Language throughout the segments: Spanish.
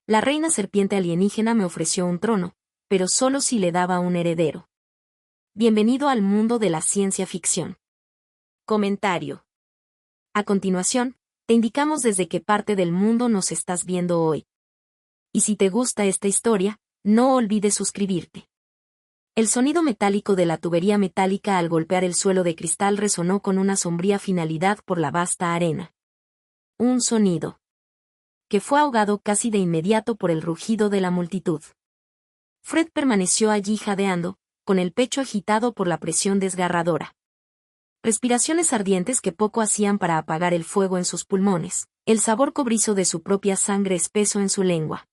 La reina serpiente alienígena me ofreció un trono, pero solo si le daba un heredero. Bienvenido al mundo de la ciencia ficción. Comentario. A continuación, te indicamos desde qué parte del mundo nos estás viendo hoy. Y si te gusta esta historia, no olvides suscribirte. El sonido metálico de la tubería metálica al golpear el suelo de cristal resonó con una sombría finalidad por la vasta arena. Un sonido que fue ahogado casi de inmediato por el rugido de la multitud. Fred permaneció allí jadeando, con el pecho agitado por la presión desgarradora. Respiraciones ardientes que poco hacían para apagar el fuego en sus pulmones, el sabor cobrizo de su propia sangre espeso en su lengua.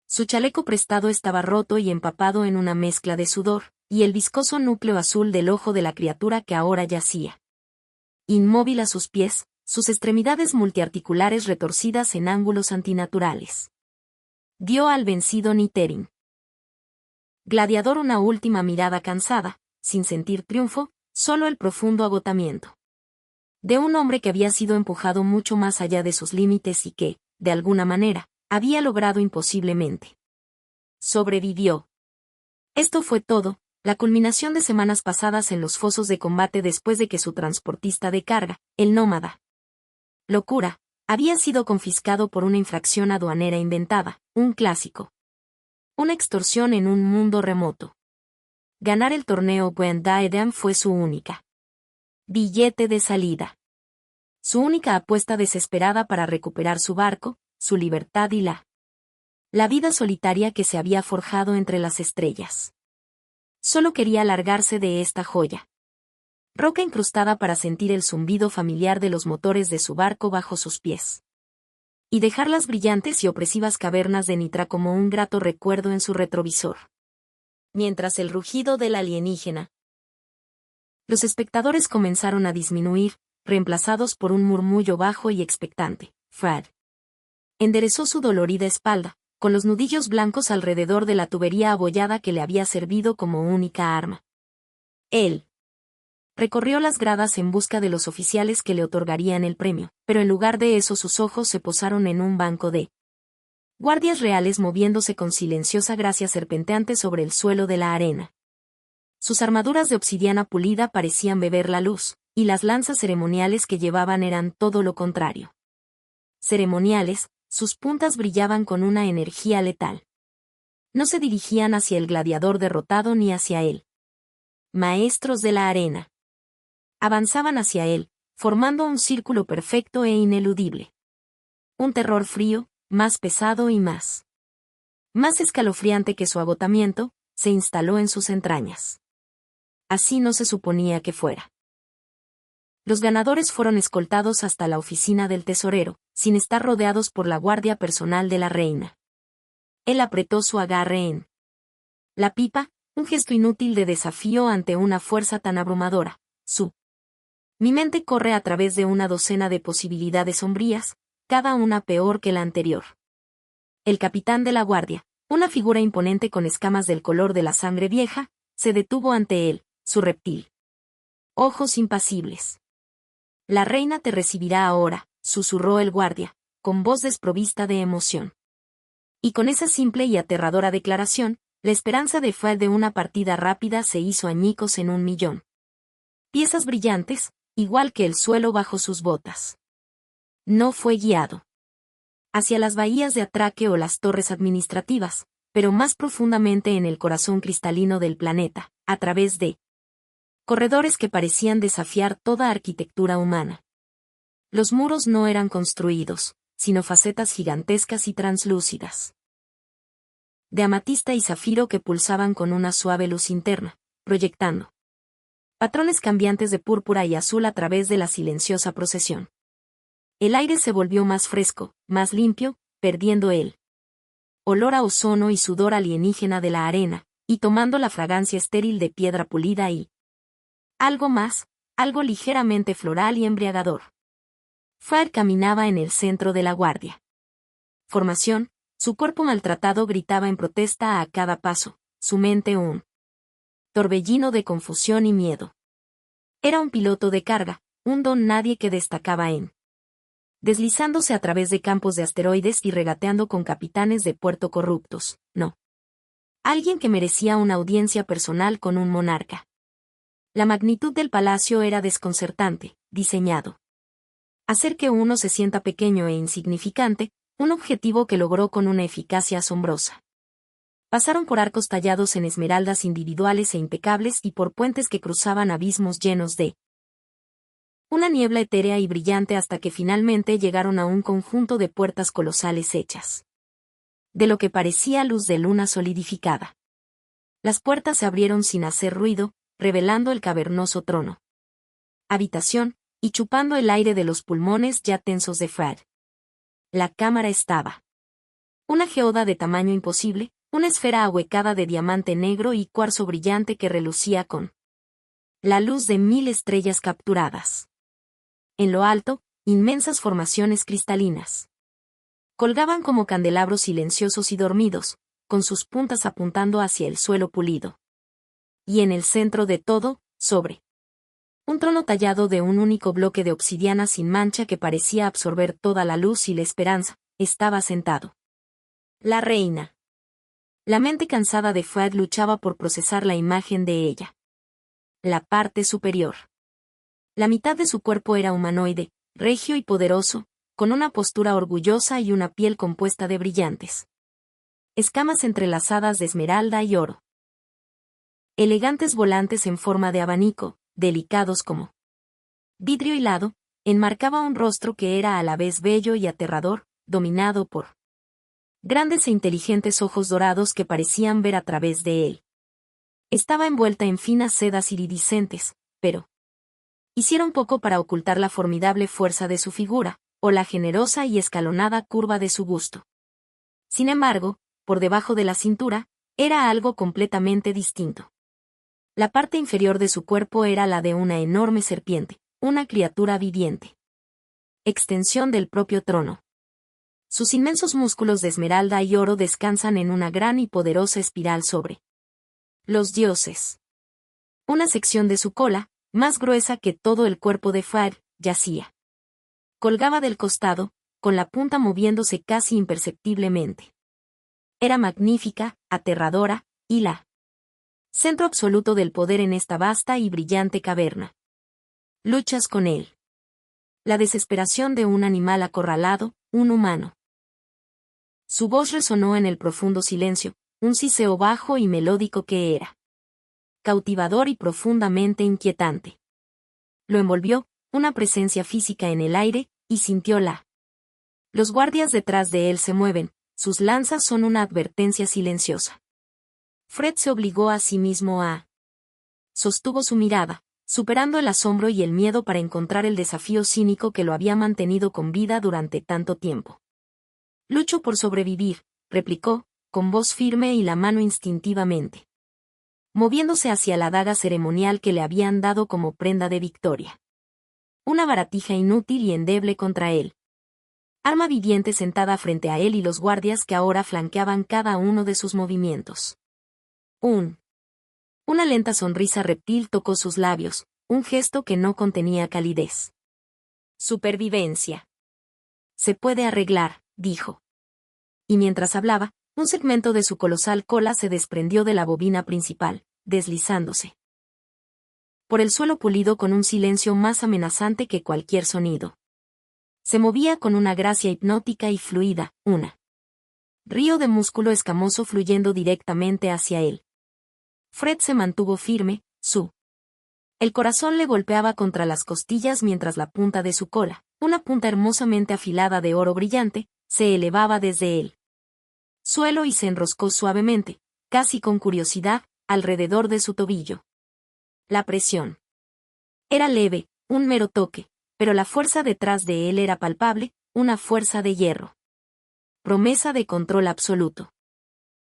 Su chaleco prestado estaba roto y empapado en una mezcla de sudor, y el viscoso núcleo azul del ojo de la criatura que ahora yacía. Inmóvil a sus pies, sus extremidades multiarticulares retorcidas en ángulos antinaturales. Dio al vencido Nichiren Gladiador una última mirada cansada, sin sentir triunfo, solo el profundo agotamiento. De un hombre que había sido empujado mucho más allá de sus límites y que, de alguna manera, había logrado imposiblemente. Sobrevivió. Esto fue todo, la culminación de semanas pasadas en los fosos de combate después de que su transportista de carga, el nómada Locura, había sido confiscado por una infracción aduanera inventada, un clásico. Una extorsión en un mundo remoto. Ganar el torneo When Daedam fue su única billete de salida. Su única apuesta desesperada para recuperar su barco, su libertad y la vida solitaria que se había forjado entre las estrellas. Solo quería largarse de esta joya. Roca incrustada para sentir el zumbido familiar de los motores de su barco bajo sus pies. Y dejar las brillantes y opresivas cavernas de Nitra como un grato recuerdo en su retrovisor. Mientras el rugido del alienígena. Los espectadores comenzaron a disminuir, reemplazados por un murmullo bajo y expectante. Fred enderezó su dolorida espalda, con los nudillos blancos alrededor de la tubería abollada que le había servido como única arma. Él recorrió las gradas en busca de los oficiales que le otorgarían el premio, pero en lugar de eso sus ojos se posaron en un banco de guardias reales moviéndose con silenciosa gracia serpenteante sobre el suelo de la arena. Sus armaduras de obsidiana pulida parecían beber la luz, y las lanzas ceremoniales que llevaban eran todo lo contrario. Ceremoniales, sus puntas brillaban con una energía letal. No se dirigían hacia el gladiador derrotado ni hacia él. Maestros de la arena. Avanzaban hacia él, formando un círculo perfecto e ineludible. Un terror frío, más pesado y más escalofriante que su agotamiento, se instaló en sus entrañas. Así no se suponía que fuera. Los ganadores fueron escoltados hasta la oficina del tesorero, sin estar rodeados por la guardia personal de la reina. Él apretó su agarre en la pipa, un gesto inútil de desafío ante una fuerza tan abrumadora. Mi mente corre a través de una docena de posibilidades sombrías, cada una peor que la anterior. El capitán de la guardia, una figura imponente con escamas del color de la sangre vieja, se detuvo ante él, su reptil. Ojos impasibles. La reina te recibirá ahora, susurró el guardia, con voz desprovista de emoción. Y con esa simple y aterradora declaración, la esperanza de Fred de una partida rápida se hizo añicos en 1.000.000. Piezas brillantes, igual que el suelo bajo sus botas. No fue guiado hacia las bahías de atraque o las torres administrativas, pero más profundamente en el corazón cristalino del planeta, a través de corredores que parecían desafiar toda arquitectura humana. Los muros no eran construidos, sino facetas gigantescas y translúcidas. De amatista y zafiro que pulsaban con una suave luz interna, proyectando patrones cambiantes de púrpura y azul a través de la silenciosa procesión. El aire se volvió más fresco, más limpio, perdiendo el olor a ozono y sudor alienígena de la arena, y tomando la fragancia estéril de piedra pulida y algo más, algo ligeramente floral y embriagador. Fred caminaba en el centro de la guardia. Formación, su cuerpo maltratado gritaba en protesta a cada paso, su mente un torbellino de confusión y miedo. Era un piloto de carga, un don nadie que destacaba en deslizándose a través de campos de asteroides y regateando con capitanes de puerto corruptos, no. Alguien que merecía una audiencia personal con un monarca. La magnitud del palacio era desconcertante, diseñado. Hacer que uno se sienta pequeño e insignificante, un objetivo que logró con una eficacia asombrosa. Pasaron por arcos tallados en esmeraldas individuales e impecables y por puentes que cruzaban abismos llenos de una niebla etérea y brillante hasta que finalmente llegaron a un conjunto de puertas colosales hechas de lo que parecía luz de luna solidificada. Las puertas se abrieron sin hacer ruido, revelando el cavernoso trono, habitación, y chupando el aire de los pulmones ya tensos de Fred. La cámara estaba una geoda de tamaño imposible, una esfera ahuecada de diamante negro y cuarzo brillante que relucía con la luz de 1000 estrellas capturadas. En lo alto, inmensas formaciones cristalinas colgaban como candelabros silenciosos y dormidos, con sus puntas apuntando hacia el suelo pulido. Y en el centro de todo, sobre un trono tallado de un único bloque de obsidiana sin mancha que parecía absorber toda la luz y la esperanza, estaba sentado la reina. La mente cansada de Fred luchaba por procesar la imagen de ella. La parte superior. La mitad de su cuerpo era humanoide, regio y poderoso, con una postura orgullosa y una piel compuesta de brillantes escamas entrelazadas de esmeralda y oro. Elegantes volantes en forma de abanico, delicados como vidrio hilado, enmarcaba un rostro que era a la vez bello y aterrador, dominado por grandes e inteligentes ojos dorados que parecían ver a través de él. Estaba envuelta en finas sedas iridiscentes, pero hicieron poco para ocultar la formidable fuerza de su figura, o la generosa y escalonada curva de su busto. Sin embargo, por debajo de la cintura, era algo completamente distinto. La parte inferior de su cuerpo era la de una enorme serpiente, una criatura viviente. Extensión del propio trono. Sus inmensos músculos de esmeralda y oro descansan en una gran y poderosa espiral sobre los dioses. Una sección de su cola, más gruesa que todo el cuerpo de Fred, yacía. Colgaba del costado, con la punta moviéndose casi imperceptiblemente. Era magnífica, aterradora, y la centro absoluto del poder en esta vasta y brillante caverna. Luchas con él. La desesperación de un animal acorralado, un humano. Su voz resonó en el profundo silencio, un siseo bajo y melódico que era cautivador y profundamente inquietante. Lo envolvió, una presencia física en el aire, y sintió la. Los guardias detrás de él se mueven, sus lanzas son una advertencia silenciosa. Fred se obligó a sí mismo a. Sostuvo su mirada, superando el asombro y el miedo para encontrar el desafío cínico que lo había mantenido con vida durante tanto tiempo. Lucho por sobrevivir, replicó, con voz firme y la mano instintivamente, moviéndose hacia la daga ceremonial que le habían dado como prenda de victoria. Una baratija inútil y endeble contra él. Arma viviente sentada frente a él y los guardias que ahora flanqueaban cada uno de sus movimientos. Una lenta sonrisa reptil tocó sus labios, un gesto que no contenía calidez. Supervivencia. Se puede arreglar, dijo. Y mientras hablaba, un segmento de su colosal cola se desprendió de la bobina principal, deslizándose por el suelo pulido con un silencio más amenazante que cualquier sonido. Se movía con una gracia hipnótica y fluida, una río de músculo escamoso fluyendo directamente hacia él. Fred se mantuvo firme, el corazón le golpeaba contra las costillas mientras la punta de su cola, una punta hermosamente afilada de oro brillante, se elevaba desde él. Suelo y se enroscó suavemente, casi con curiosidad, alrededor de su tobillo. La presión era leve, un mero toque, pero la fuerza detrás de él era palpable, una fuerza de hierro. Promesa de control absoluto.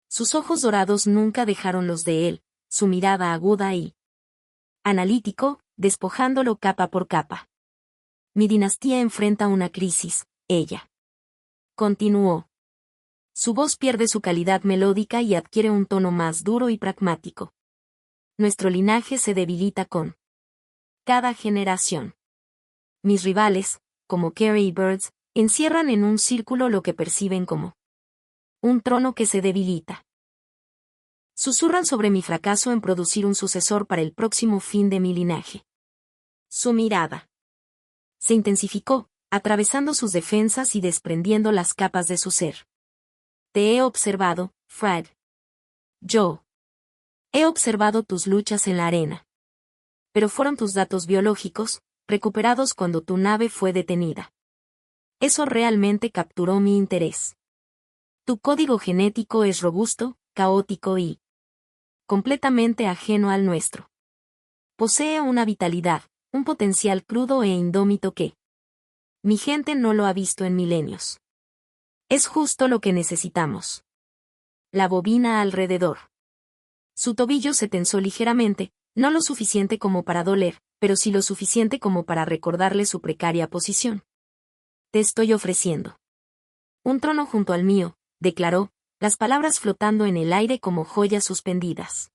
Sus ojos dorados nunca dejaron los de él, su mirada aguda y analítico, despojándolo capa por capa. Mi dinastía enfrenta una crisis, ella continuó. Su voz pierde su calidad melódica y adquiere un tono más duro y pragmático. Nuestro linaje se debilita con cada generación. Mis rivales, como Carey y Birds, Encierran en un círculo lo que perciben como un trono que se debilita. Susurran sobre mi fracaso en producir un sucesor para el próximo fin de mi linaje. Su mirada se intensificó, atravesando sus defensas y desprendiendo las capas de su ser. Te he observado, Fred. Yo he observado tus luchas en la arena. Pero fueron tus datos biológicos, recuperados cuando tu nave fue detenida. Eso realmente capturó mi interés. Tu código genético es robusto, caótico y completamente ajeno al nuestro. Posee una vitalidad, un potencial crudo e indómito que mi gente no lo ha visto en milenios. Es justo lo que necesitamos. La bobina alrededor. Su tobillo se tensó ligeramente, no lo suficiente como para doler, pero sí lo suficiente como para recordarle su precaria posición. Te estoy ofreciendo un trono junto al mío, declaró, las palabras flotando en el aire como joyas suspendidas.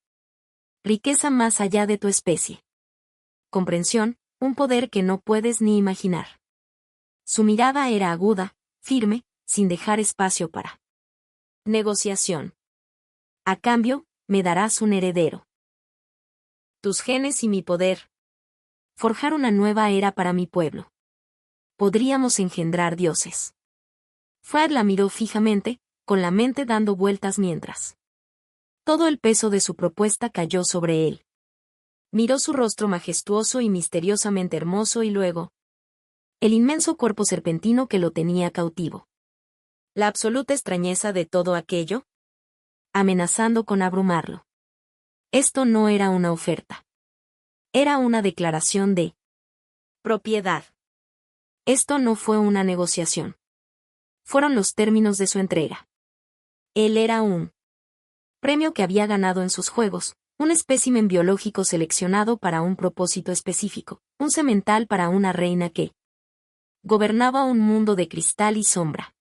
Riqueza más allá de tu especie. Comprensión, un poder que no puedes ni imaginar. Su mirada era aguda, firme, sin dejar espacio para negociación. A cambio, me darás un heredero. Tus genes y mi poder. Forjar una nueva era para mi pueblo. Podríamos engendrar dioses. Fred la miró fijamente, con la mente dando vueltas mientras todo el peso de su propuesta cayó sobre él. Miró su rostro majestuoso y misteriosamente hermoso y luego el inmenso cuerpo serpentino que lo tenía cautivo. La absoluta extrañeza de todo aquello, amenazando con abrumarlo. Esto no era una oferta. Era una declaración de propiedad. Esto no fue una negociación. Fueron los términos de su entrega. Él era un premio que había ganado en sus juegos, un espécimen biológico seleccionado para un propósito específico, un semental para una reina que gobernaba un mundo de cristal y sombra.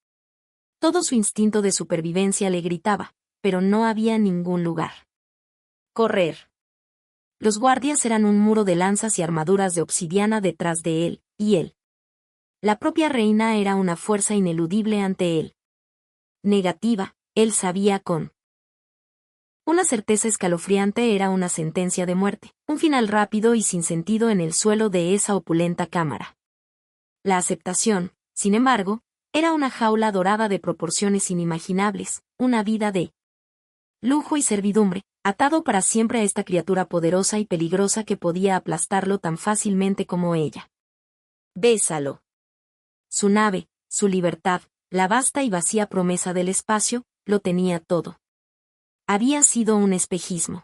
Todo su instinto de supervivencia le gritaba, pero no había ningún lugar. Correr. Los guardias eran un muro de lanzas y armaduras de obsidiana detrás de él, y él. La propia reina era una fuerza ineludible ante él. Negativa, él sabía con una certeza escalofriante era una sentencia de muerte, un final rápido y sin sentido en el suelo de esa opulenta cámara. La aceptación, sin embargo, era una jaula dorada de proporciones inimaginables, una vida de lujo y servidumbre, atado para siempre a esta criatura poderosa y peligrosa que podía aplastarlo tan fácilmente como ella. Bésalo. Su nave, su libertad, la vasta y vacía promesa del espacio, lo tenía todo. Había sido un espejismo.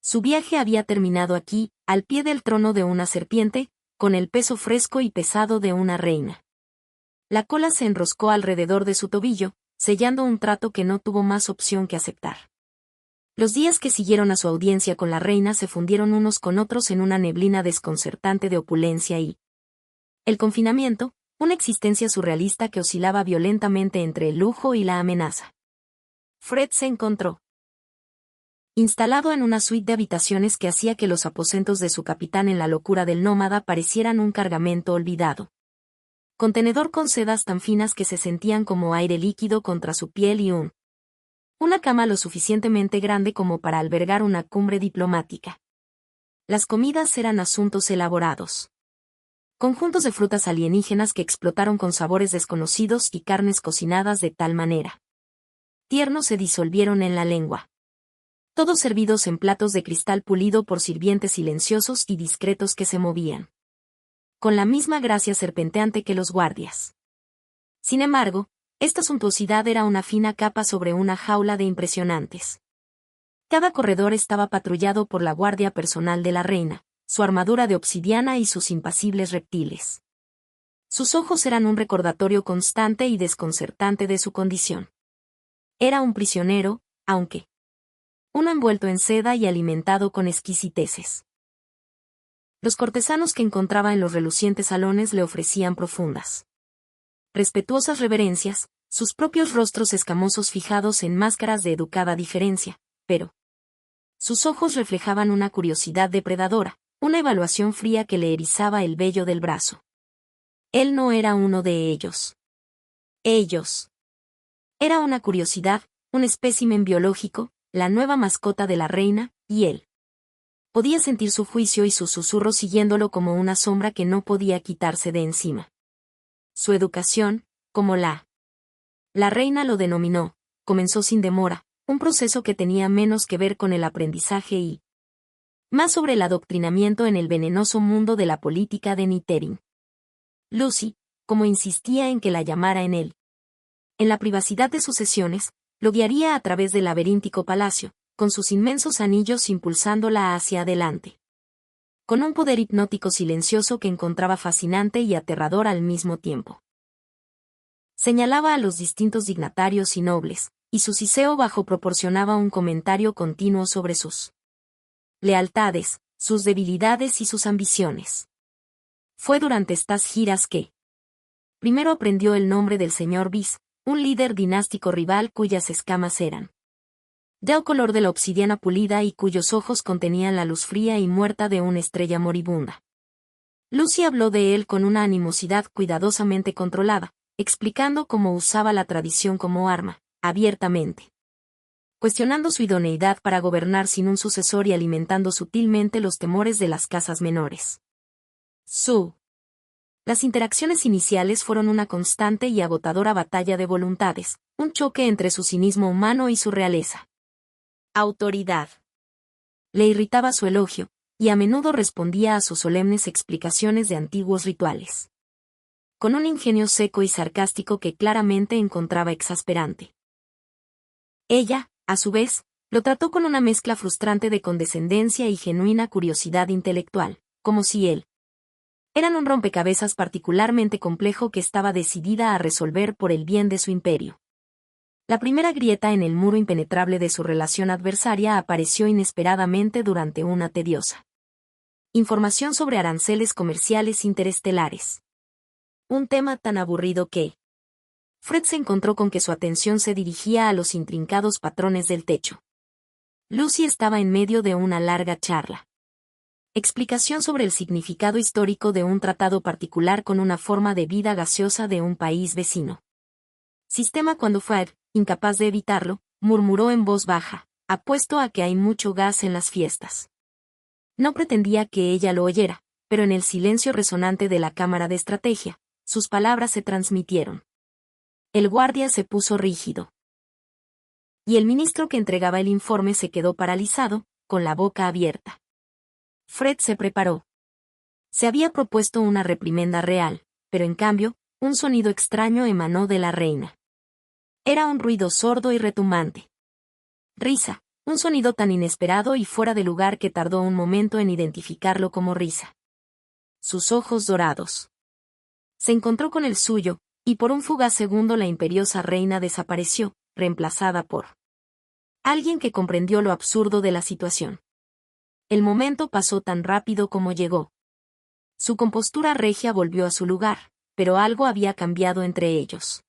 Su viaje había terminado aquí, al pie del trono de una serpiente, con el peso fresco y pesado de una reina. La cola se enroscó alrededor de su tobillo, sellando un trato que no tuvo más opción que aceptar. Los días que siguieron a su audiencia con la reina se fundieron unos con otros en una neblina desconcertante de opulencia y el confinamiento, una existencia surrealista que oscilaba violentamente entre el lujo y la amenaza. Fred se encontró instalado en una suite de habitaciones que hacía que los aposentos de su capitán en la locura del nómada parecieran un cargamento olvidado. Contenedor con sedas tan finas que se sentían como aire líquido contra su piel y una cama lo suficientemente grande como para albergar una cumbre diplomática. Las comidas eran asuntos elaborados. Conjuntos de frutas alienígenas que explotaron con sabores desconocidos y carnes cocinadas de tal manera tiernos se disolvieron en la lengua. Todos servidos en platos de cristal pulido por sirvientes silenciosos y discretos que se movían con la misma gracia serpenteante que los guardias. Sin embargo, esta suntuosidad era una fina capa sobre una jaula de impresionantes. Cada corredor estaba patrullado por la guardia personal de la reina, su armadura de obsidiana y sus impasibles reptiles. Sus ojos eran un recordatorio constante y desconcertante de su condición. Era un prisionero, aunque uno envuelto en seda y alimentado con exquisiteces. Los cortesanos que encontraba en los relucientes salones le ofrecían profundas, respetuosas reverencias, sus propios rostros escamosos fijados en máscaras de educada diferencia, pero sus ojos reflejaban una curiosidad depredadora, una evaluación fría que le erizaba el vello del brazo. Él no era uno de ellos. Ellos. Era una curiosidad, un espécimen biológico, la nueva mascota de la reina, y él. Podía sentir su juicio y sus susurros siguiéndolo como una sombra que no podía quitarse de encima. Su educación, como la reina lo denominó, comenzó sin demora, un proceso que tenía menos que ver con el aprendizaje y más sobre el adoctrinamiento en el venenoso mundo de la política de Nichiren. Lucy, como insistía en que la llamara en la privacidad de sus sesiones, lo guiaría a través del laberíntico palacio, con sus inmensos anillos impulsándola hacia adelante. Con un poder hipnótico silencioso que encontraba fascinante y aterrador al mismo tiempo. Señalaba a los distintos dignatarios y nobles, y su siseo bajo proporcionaba un comentario continuo sobre sus lealtades, sus debilidades y sus ambiciones. Fue durante estas giras que primero aprendió el nombre del señor Bis, un líder dinástico rival cuyas escamas eran del color de la obsidiana pulida y cuyos ojos contenían la luz fría y muerta de una estrella moribunda. Lucy habló de él con una animosidad cuidadosamente controlada, explicando cómo usaba la tradición como arma, abiertamente. Cuestionando su idoneidad para gobernar sin un sucesor y alimentando sutilmente los temores de las casas menores. Las interacciones iniciales fueron una constante y agotadora batalla de voluntades, un choque entre su cinismo humano y su realeza. Autoridad. Le irritaba su elogio, y a menudo respondía a sus solemnes explicaciones de antiguos rituales. Con un ingenio seco y sarcástico que claramente encontraba exasperante. Ella, a su vez, lo trató con una mezcla frustrante de condescendencia y genuina curiosidad intelectual, como si él eran un rompecabezas particularmente complejo que estaba decidida a resolver por el bien de su imperio. La primera grieta en el muro impenetrable de su relación adversaria apareció inesperadamente durante una tediosa información sobre aranceles comerciales interestelares. Un tema tan aburrido que Fred se encontró con que su atención se dirigía a los intrincados patrones del techo. Lucy estaba en medio de una larga charla. Explicación sobre el significado histórico de un tratado particular con una forma de vida gaseosa de un país vecino. Sistema cuando Fred, incapaz de evitarlo, murmuró en voz baja, apuesto a que hay mucho gas en las fiestas. No pretendía que ella lo oyera, pero en el silencio resonante de la cámara de estrategia, sus palabras se transmitieron. El guardia se puso rígido. Y el ministro que entregaba el informe se quedó paralizado, con la boca abierta. Fred se preparó. Se había propuesto una reprimenda real, pero en cambio, un sonido extraño emanó de la reina. Era un ruido sordo y retumbante. Risa, un sonido tan inesperado y fuera de lugar que tardó un momento en identificarlo como risa. Sus ojos dorados. Se encontró con el suyo, y por un fugaz segundo la imperiosa reina desapareció, reemplazada por alguien que comprendió lo absurdo de la situación. El momento pasó tan rápido como llegó. Su compostura regia volvió a su lugar, pero algo había cambiado entre ellos.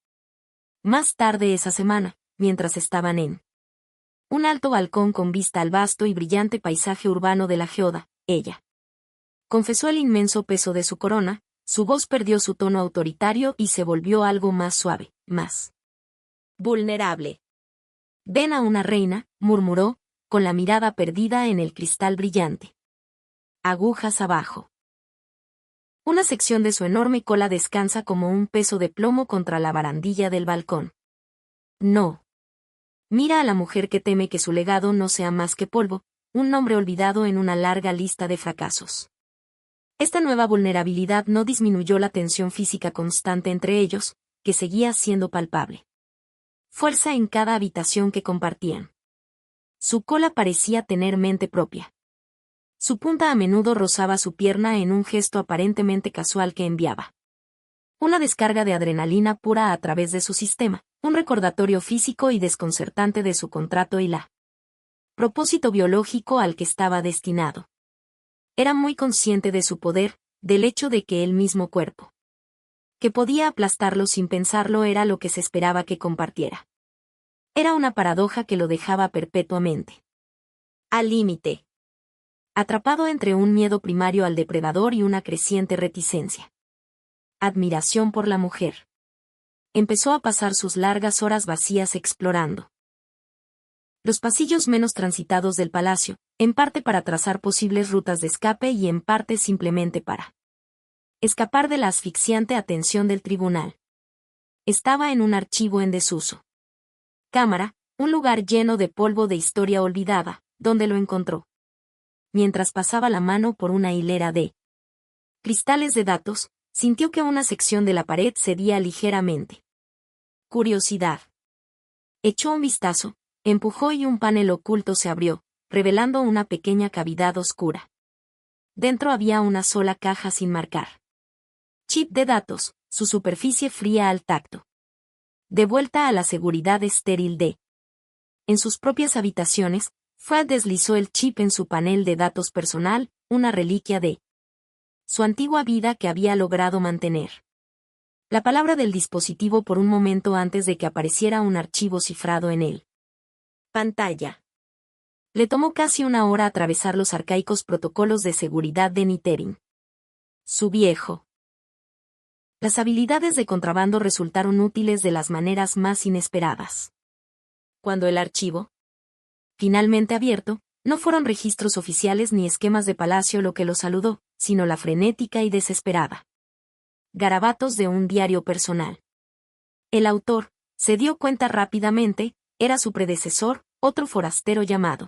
Más tarde esa semana, mientras estaban en un alto balcón con vista al vasto y brillante paisaje urbano de la geoda, ella confesó el inmenso peso de su corona, su voz perdió su tono autoritario y se volvió algo más suave, más vulnerable. «Ven a una reina», murmuró, con la mirada perdida en el cristal brillante. Agujas abajo. Una sección de su enorme cola descansa como un peso de plomo contra la barandilla del balcón. No. Mira a la mujer que teme que su legado no sea más que polvo, un nombre olvidado en una larga lista de fracasos. Esta nueva vulnerabilidad no disminuyó la tensión física constante entre ellos, que seguía siendo palpable. Fuerza en cada habitación que compartían. Su cola parecía tener mente propia. Su punta a menudo rozaba su pierna en un gesto aparentemente casual que enviaba una descarga de adrenalina pura a través de su sistema, un recordatorio físico y desconcertante de su contrato y la propósito biológico al que estaba destinado. Era muy consciente de su poder, del hecho de que el mismo cuerpo que podía aplastarlo sin pensarlo era lo que se esperaba que compartiera. Era una paradoja que lo dejaba perpetuamente al límite, atrapado entre un miedo primario al depredador y una creciente reticencia admiración por la mujer. Empezó a pasar sus largas horas vacías explorando los pasillos menos transitados del palacio, en parte para trazar posibles rutas de escape y en parte simplemente para escapar de la asfixiante atención del tribunal. Estaba en un archivo en desuso. Cámara, un lugar lleno de polvo de historia olvidada, donde lo encontró. Mientras pasaba la mano por una hilera de cristales de datos, sintió que una sección de la pared cedía ligeramente. Curiosidad. Echó un vistazo, empujó y un panel oculto se abrió, revelando una pequeña cavidad oscura. Dentro había una sola caja sin marcar. Chip de datos, su superficie fría al tacto. De vuelta a la seguridad estéril de en sus propias habitaciones, Fred deslizó el chip en su panel de datos personal, una reliquia de su antigua vida que había logrado mantener. La palabra del dispositivo por un momento antes de que apareciera un archivo cifrado en él. Pantalla. Le tomó casi una hora atravesar los arcaicos protocolos de seguridad de Nittering. Su viejo. Las habilidades de contrabando resultaron útiles de las maneras más inesperadas. Cuando el archivo, finalmente abierto, no fueron registros oficiales ni esquemas de palacio lo que lo saludó, sino la frenética y desesperada garabatos de un diario personal. El autor, se dio cuenta rápidamente, era su predecesor, otro forastero llamado